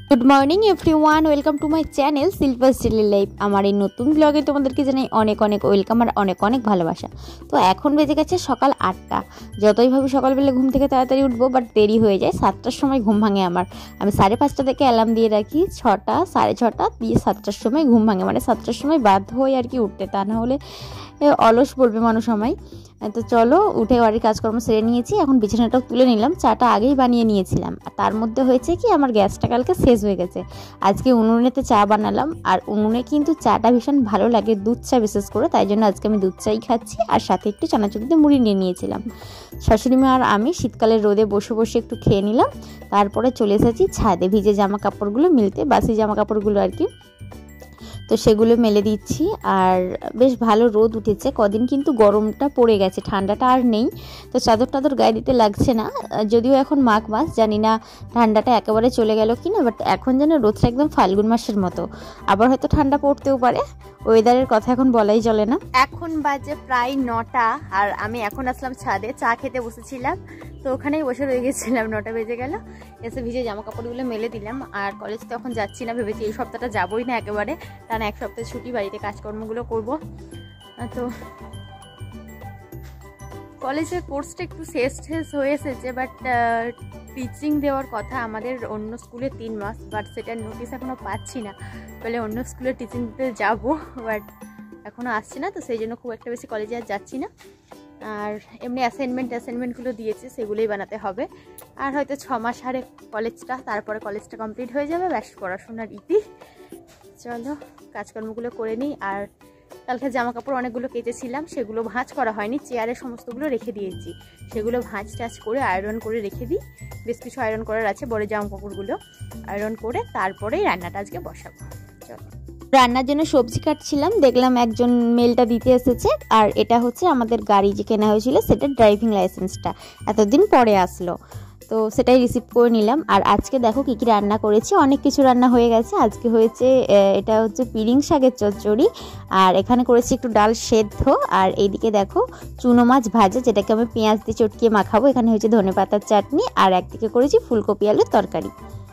Good morning everyone, welcome to my channel silver daily life. আমার এই নতুন ব্লগে তোমাদেরকে জানাই অনেক অনেক ওয়েলকাম আর অনেক অনেক ভালোবাসা। তো এখন বেজে গেছে সকাল 8টা। যতই ভাবি সকালবেলা ঘুম থেকে তাড়াতাড়ি উঠবো, বাট দেরি হয়ে যায়। 7টার সময় ঘুম ভাঙে আমার। আমি 5:30 থেকে অ্যালার্ম দিয়ে রাখি, 6টা 6:30 দিয়ে 7টার সময় ঘুম ভাঙে, মানে 7টার সময় বাধ্য হই আর কি উঠতে, তা না হলে অলস বলবে মানুষ আমায়। তো চলো, উঠে বাড়ির কাজকর্ম সেরে নিয়েছি, এখন বিছানাটাও তুলে নিলাম। চাটা আগেই বানিয়ে নিয়েছিলাম, আর তার মধ্যে হয়েছে কি, আমার গ্যাসটা কালকে শেষ হয়ে গেছে। আজকে উনুনেতে চা বানালাম, আর উনুনে কিন্তু চাটা ভীষণ ভালো লাগে, দুধ চা বিশেষ করে, তাই জন্য আজকে আমি দুধ চাই খাচ্ছি, আর সাথে একটু চানাচুর দিয়ে মুড়ি নিয়ে নিয়েছিলাম। শাশুড়ি মা আর আমি শীতকালের রোদে বসে বসে একটু খেয়ে নিলাম। তারপরে চলে এসেছি ছাদে, ভিজে জামা কাপড়গুলো মিলতে, বাসি জামা কাপড়গুলো আর কি। তো সেগুলো মেলে দিচ্ছি, আর বেশ ভালো রোদ উঠেছে। কদিন কিন্তু গরমটা পড়ে গেছে, ঠান্ডাটা আর নেই। তো চাদর টাদর গায়ে দিতে লাগছে না, যদিও এখন মাঘ মাস, জানি না ঠান্ডাটা একেবারে চলে গেল কি না, বাট এখন যেন রোদটা একদম ফাল্গুন মাসের মতো। আবার হয়তো ঠান্ডা পড়তেও পারে, ওয়েদারের কথা এখন বলাই চলে না। এখন বাজে প্রায় 9টা, আর আমি এখন আসলাম ছাদে, চা খেতে বসেছিলাম, তো ওখানেই বসে রয়ে গেছিলাম। 9টা বেজে গেল, এসে ভিজে জামা কাপড়গুলো মেলে দিলাম। আর কলেজ তো এখন যাচ্ছি না, ভেবেছি এই সপ্তাহটা যাবোই না একেবারে, কারণ এক সপ্তাহে ছুটি, বাড়িতে কাজকর্মগুলো করব। তো কলেজের কোর্সটা একটু শেষ হয়ে এসেছে, বাট টিচিং দেওয়ার কথা আমাদের অন্য স্কুলে 3 মাস, বাট সেটার নোটিশ এখনও পাচ্ছি না। বলে অন্য স্কুলে টিচিং দিতে যাবো, বাট এখনও আসছে না, তো সেই জন্য খুব একটা বেশি কলেজে আর যাচ্ছি না। আর এমনি অ্যাসাইনমেন্টগুলো দিয়েছে, সেগুলোই বানাতে হবে। আর হয়তো 6 মাস হারে কলেজটা, তারপরে কলেজটা কমপ্লিট হয়ে যাবে, ব্যাস পড়াশোনার ইতি। চলো কাজকর্মগুলো করে নিই। আর কালকে জামা কাপড় অনেকগুলো কেচেছিলাম, সেগুলো ভাঁজ করা হয়নি, চেয়ারে সমস্তগুলো রেখে দিয়েছি। সেগুলো ভাঁজ টাজ করে আয়রন করে রেখে দিই। বেশ কিছু আয়রন করার আছে, বড় জামা কাপড়গুলো আয়রন করে তারপরেই রান্নাটা আজকে বসাবো। চলো, রান্নার জন্য সবজি কাটছিলাম, দেখলাম একজন মেলটা দিতে এসেছে। আর এটা হচ্ছে আমাদের গাড়ি যে কেনা হয়েছিল, সেটার ড্রাইভিং লাইসেন্সটা এতদিন পরে আসলো, তো সেটাই রিসিভ করে নিলাম। আর আজকে দেখো কী কী রান্না করেছি, অনেক কিছু রান্না হয়ে গেছে। আজকে হয়েছে এটা হচ্ছে পিরিং শাকের চচ্চড়ি, আর এখানে করেছি একটু ডাল সেদ্ধ, আর এইদিকে দেখো চুনো মাছ ভাজা, যেটাকে আমি পেঁয়াজ দিয়ে চটকিয়ে মাখাবো। এখানে হয়েছে ধনেপাতার চাটনি, আর একদিকে করেছি ফুলকপি আলুর তরকারি।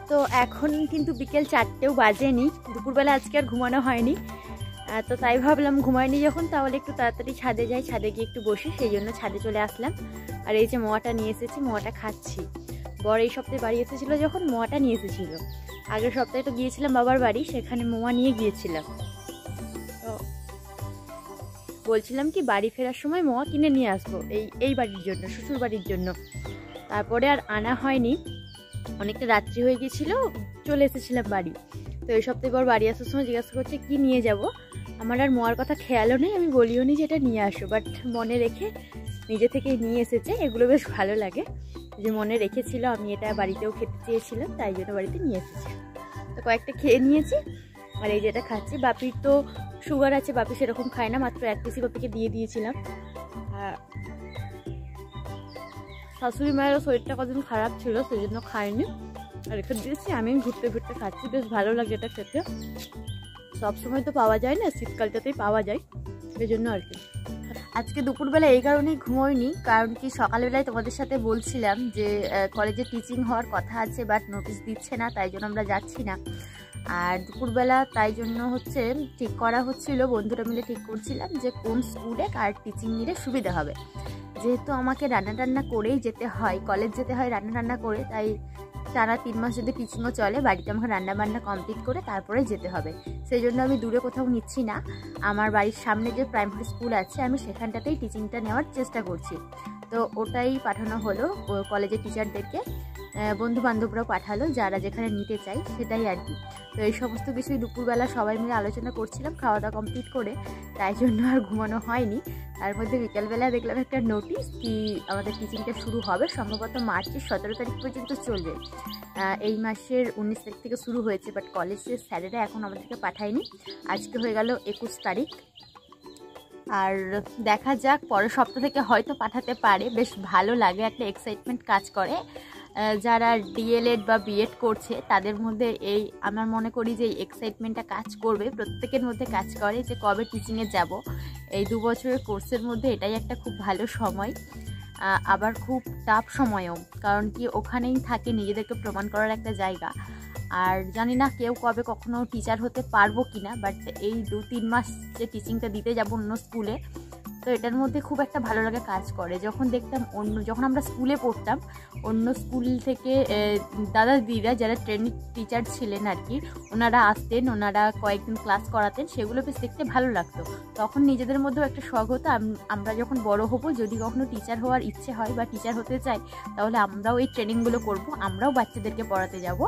তো এখন কিন্তু বিকেল 4টেও বাজেনি, দুপুরবেলা আজকে আর ঘুমানো হয়নি। তো তাই ভাবলাম ঘুমায়নি যখন, তাহলে একটু তাড়াতাড়ি ছাদে যাই, ছাদে গিয়ে একটু বসি, সেই জন্য ছাদে চলে আসলাম। আর এই যে মোয়াটা নিয়ে এসেছি, মোয়াটা খাচ্ছি। বর এই সপ্তাহে বাড়ি এসেছিলো যখন, মোয়াটা নিয়ে এসেছিলো। আগের সপ্তাহে তো গিয়েছিলাম বাবার বাড়ি, সেখানে মোয়া নিয়ে গিয়েছিলাম। তো বলছিলাম কি বাড়ি ফেরার সময় মোয়া কিনে নিয়ে আসবো এই বাড়ির জন্য, শ্বশুর বাড়ির জন্য। তারপরে আর আনা হয়নি, অনেকটা রাত্রি হয়ে গেছিলো, চলে এসেছিলাম বাড়ি। তো এই সপ্তাহে বর বাড়ি আসার সময় জিজ্ঞাসা করছে কি নিয়ে যাব। আমার আর মোয়ার কথা খেয়ালও নেই, আমি বলিও নি যে এটা নিয়ে আসো, বাট মনে রেখে নিজে থেকেই নিয়ে এসেছে। এগুলো বেশ ভালো লাগে যে মনে রেখেছিল, আমি এটা বাড়িতেও খেতে চেয়েছিলাম, তাই জন্য বাড়িতে নিয়ে এসেছি। তো কয়েকটা খেয়ে নিয়েছি, আর এই যেটা খাচ্ছি। বাপির তো সুগার আছে, বাপি সেরকম খায় না, মাত্র 1 পিসি বাপিকে দিয়ে দিয়েছিলাম। আর শাশুড়ি মায়েরও শরীরটা কদিন খারাপ ছিল, সেই জন্য খায়নি, আর রেখে দিয়েছি। আমি ঘুরতে ফিরতে খাচ্ছি, বেশ ভালো লাগে এটা খেতে। সবসময় তো পাওয়া যায় না, শীতকালটাতেই পাওয়া যায়, সেই জন্য আর কি। আজকে দুপুরবেলা এই কারণেই ঘুমোইনি, কারণ কি সকালবেলায় তোমাদের সাথে বলছিলাম যে কলেজে টিচিং হওয়ার কথা আছে, বাট নোটিশ দিচ্ছে না, তাই জন্য আমরা যাচ্ছি না। আর দুপুরবেলা তাই জন্য হচ্ছে ঠিক করা হচ্ছিল, বন্ধুরা মিলে ঠিক করছিলাম যে কোন স্কুলে কার টিচিং নিলে সুবিধা হবে। যেহেতু আমাকে রান্না করেই যেতে হয়, কলেজ যেতে হয় রান্না করে, তাই টানা 3 মাস যদি টিচিংও চলে, বাড়িতে আমাকে রান্নাবান্না কমপ্লিট করে তারপরে যেতে হবে। সেই জন্য আমি দূরে কোথাও নিচ্ছি না, আমার বাড়ির সামনে যে প্রাইমারি স্কুল আছে, আমি সেখানটাতেই টিচিংটা নেওয়ার চেষ্টা করছি। তো ওটাই পাঠানো হলো কলেজের টিচারদেরকে, বন্ধু বান্ধবরাও পাঠালো, যারা যেখানে নিতে চাই সেটাই আর কি। তো এই সমস্ত কিছুই দুপুরবেলা সবাই মিলে আলোচনা করছিলাম খাওয়া দাওয়া কমপ্লিট করে, তাই জন্য আর ঘুমানো হয়নি। তার মধ্যে বিকালবেলা দেখলাম একটা নোটিশ কি আমাদের টিচিংটা শুরু হবে, সম্ভবত মার্চের 17 তারিখ পর্যন্ত চলবে। এই মাসের 19 তারিখ থেকে শুরু হয়েছে, বাট কলেজের স্যারেরা এখন আমাদেরকে পাঠায়নি। আজকে হয়ে গেল 21 তারিখ, আর দেখা যাক পরের সপ্তাহ থেকে হয়তো পাঠাতে পারে। বেশ ভালো লাগে, একটা এক্সাইটমেন্ট কাজ করে। যারা ডিএলএড বা বিএড করছে তাদের মধ্যে এই আমার মনে করি যে এই এক্সাইটমেন্টটা কাজ করবে, প্রত্যেকের মধ্যে কাজ করে যে কবে টিচিংয়ে যাব। এই 2 বছরের কোর্সের মধ্যে এটাই একটা খুব ভালো সময়। আবার খুব টাফ সময়ও, কারণ কি ওখানেই থাকে নিজেদেরকে প্রমাণ করার একটা জায়গা। আর জানি না কেউ কবে কখনো টিচার হতে পারবো কি না, বাট এই 2-3 মাস যে টিচিংটা দিতে যাবো অন্য স্কুলে, তো এটার মধ্যে খুব একটা ভালো লাগে কাজ করে। যখন দেখতাম যখন আমরা স্কুলে পড়তাম, অন্য স্কুল থেকে দাদা দিদিরা যারা ট্রেনিং টিচার ছিলেন আর কি, ওনারা আসতেন, ওনারা কয়েকদিন ক্লাস করাতেন, সেগুলো বেশ দেখতে ভালো লাগতো। তখন নিজেদের মধ্যেও একটা শখ হতো, আমরা যখন বড় হব, যদি কখনো টিচার হওয়ার ইচ্ছে হয় বা টিচার হতে চাই, তাহলে আমরাও এই ট্রেনিংগুলো করব, আমরাও বাচ্চাদেরকে পড়াতে যাব,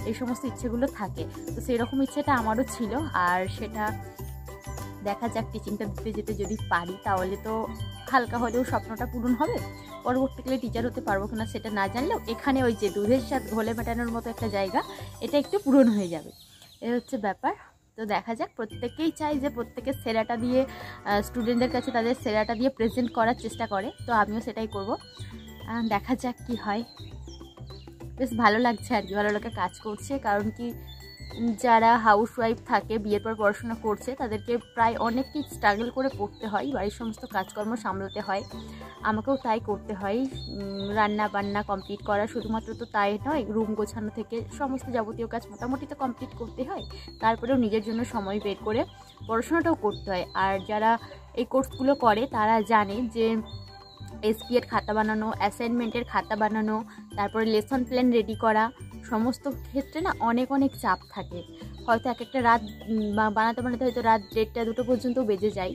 এই সমস্ত ইচ্ছেগুলো থাকে। তো সেরকম ইচ্ছেটা আমারও ছিল, আর সেটা দেখা যাক টিচিংটা দিতে যেতে যদি পারি তাহলে তো হালকা হলেও স্বপ্নটা পূরণ হবে। পরবর্তীকালে টিচার হতে পারবো কিনা সেটা না জানলেও এখানে ওই যে দুধের সাথে ঘোলে মেটানোর মতো একটা জায়গা, এটা একটু পূরণ হয়ে যাবে, এ হচ্ছে ব্যাপার। তো দেখা যাক, প্রত্যেকেই চাই যে প্রত্যেকের সেরাটা দিয়ে স্টুডেন্টদের কাছে তাদের সেরাটা দিয়ে প্রেজেন্ট করার চেষ্টা করে, তো আমিও সেটাই করব। দেখা যাক কি হয়। বেশ ভালো লাগছে আর কি, ভালো লাগে কাজ করছে, কারণ কি যারা হাউসওয়াইফ থাকে, বিয়ের পর পড়াশোনা করছে, তাদেরকে প্রায় অনেকই স্ট্রাগল করে পড়তে হয়, বাড়ির সমস্ত কাজকর্ম সামলাতে হয়, আমাকেও তাই করতে হয়। রান্না বান্না কমপ্লিট করা শুধুমাত্র তো তাই নয়, রুম গোছানো থেকে সমস্ত যাবতীয় কাজ মোটামুটি তো কমপ্লিট করতে হয়, তারপরেও নিজের জন্য সময় বের করে পড়াশোনাটাও করতে হয়। আর যারা এই কোর্সগুলো করে তারা জানে যে এসপি এর খাতা বানানো, অ্যাসাইনমেন্টের খাতা বানানো, তারপরে লেসন প্ল্যান রেডি করা, সমস্ত ক্ষেত্রে না অনেক অনেক চাপ থাকে। হয়তো এক একটা রাত বানাতে বানাতে হয়তো রাত 1টা-2টো পর্যন্ত বেজে যায়,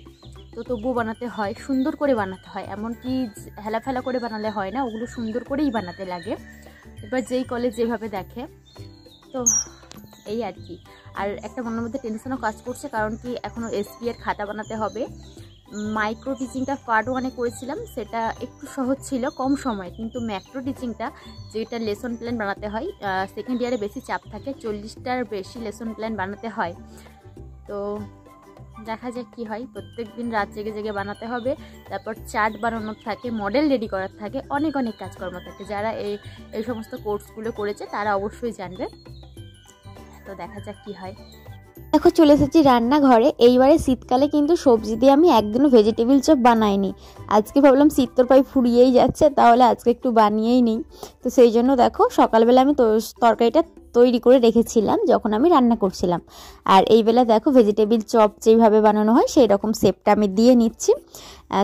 তো তবুও বানাতে হয়, সুন্দর করে বানাতে হয়, এমনকি হেলাফেলা করে বানালে হয় না, ওগুলো সুন্দর করেই বানাতে লাগে। এবার যেই কলেজ যেভাবে দেখে, তো এই আর কি। আর একটা মনের মধ্যে টেনশনও কাজ করছে, কারণ কি এখনও এসপি এর খাতা বানাতে হবে। মাইক্রো টিচিংটা পার্ট 1-এ করেছিলাম, সেটা একটু সহজ ছিল, কম সময়, কিন্তু ম্যাক্রো টিচিংটা যেটা লেসন প্ল্যান বানাতে হয়, সেকেন্ড ইয়ারে বেশি চাপ থাকে, 40টার বেশি লেসন প্ল্যান বানাতে হয়। তো দেখা যাক কি হয়, প্রত্যেক দিন রাত জেগে জেগে বানাতে হবে, তারপর চার্ট বানানোর থাকে, মডেল রেডি করার থাকে, অনেক অনেক কাজকর্ম থাকে। যারা এই সমস্ত কোর্সগুলো করেছে তারা অবশ্যই জানবে। তো দেখা যাক কি হয়। দেখো চলে এসেছি রান্নাঘরে। এইবারে শীতকালে কিন্তু সবজি দিয়ে আমি একদিনও ভেজিটেবিল চপ বানাইনি। আজকে ভাবলাম শীত তোর পায়ে ফুরিয়েই যাচ্ছে, তাহলে আজকে একটু বানিয়েই নিই। তো সেই জন্য দেখো সকালবেলা আমি তরকারিটা তৈরি করে রেখেছিলাম যখন আমি রান্না করছিলাম, আর এই বেলা দেখো ভেজিটেবিল চপ যেইভাবে বানানো হয় সেই রকম শেপটা আমি দিয়ে নিচ্ছি।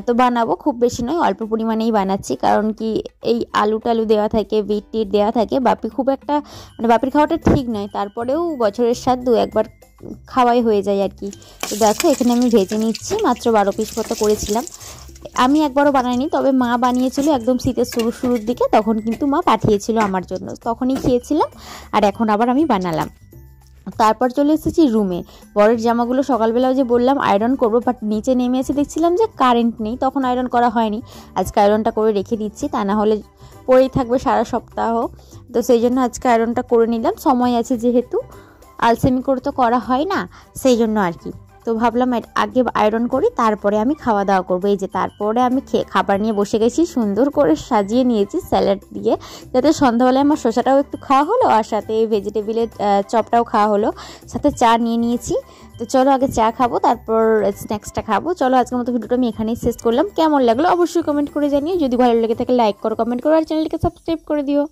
তো বানাবো, খুব বেশি নয়, অল্প পরিমাণেই বানাচ্ছি, কারণ কি এই আলু টালু দেওয়া থাকে, বিট টিট দেওয়া থাকে, বাপি খুব একটা মানে বাপির খাওয়াটা ঠিক নয়, তারপরেও বছরের 7-2-1বার খাওয়াই হয়ে যায় আর কি। তো দেখো এখানে আমি ভেজে নিচ্ছি, মাত্র 12 পিস মতো করেছিলাম, আমি একবারও বানাইনি, তবে মা বানিয়েছিল একদম শীতের শুরুর দিকে, তখন কিন্তু মা পাঠিয়েছিল আমার জন্য, তখনই খেয়েছিলাম, আর এখন আবার আমি বানালাম। তারপর চলে এসেছি রুমে। বরের জামাগুলো সকালবেলাও যে বললাম আয়রন করবো, বাট নিচে নেমে এসে দেখছিলাম যে কারেন্ট নেই, তখন আয়রন করা হয়নি। আজকে আয়রনটা করে রেখে দিচ্ছি, তা না হলে পরেই থাকবে সারা সপ্তাহ। তো সেই জন্য আজকে আয়রনটা করে নিলাম, সময় আছে যেহেতু, আলসেমি করে তো করা হয় না, সেই জন্য আর কি। তো ভাবলাম আগে আয়রন করি, তারপরে আমি খাওয়া দাওয়া করবো। এই যে তারপরে আমি খাবার নিয়ে বসে গেছি, সুন্দর করে সাজিয়ে নিয়েছি স্যালাড দিয়ে, যাতে সন্ধ্যাবেলায় আমার শসাটাও একটু খাওয়া হলো, আর সাথে ভেজিটেবিলের চপটাও খাওয়া হলো, সাথে চা নিয়ে নিয়েছি। তো চলো আগে চা খাবো, তারপর স্ন্যাক্সটা খাবো। চলো আজকের মতো ভিডিওটা আমি এখানেই শেষ করলাম। কেমন লাগলো অবশ্যই কমেন্ট করে জানিও, যদি ভালো লেগে থাকে লাইক করো, কমেন্ট করো, আর চ্যানেলটিকে সাবস্ক্রাইব করে দিও।